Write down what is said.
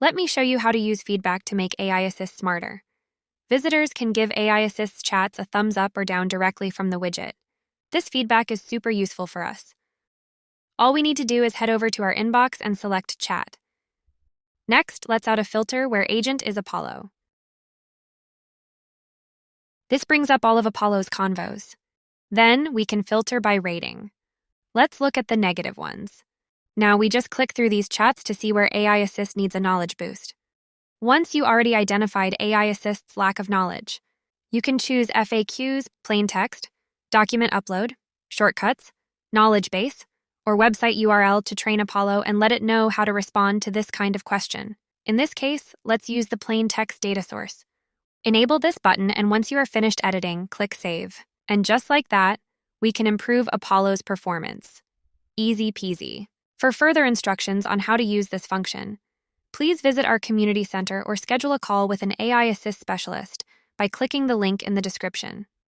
Let me show you how to use feedback to make AI Assist smarter. Visitors can give AI Assist chats a thumbs up or down directly from the widget. This feedback is super useful for us. All we need to do is head over to our inbox and select Chat. Next, let's add a filter where Agent is Apollo. This brings up all of Apollo's convos. Then, we can filter by rating. Let's look at the negative ones. Now, we just click through these chats to see where AI Assist needs a knowledge boost. Once you already identified AI Assist's lack of knowledge, you can choose FAQs, plain text, document upload, shortcuts, knowledge base, or website URL to train Apollo and let it know how to respond to this kind of question. In this case, let's use the plain text data source. Enable this button, and once you are finished editing, click Save. And just like that, we can improve Apollo's performance. Easy peasy. For further instructions on how to use this function, please visit our community center or schedule a call with an AI Assist specialist by clicking the link in the description.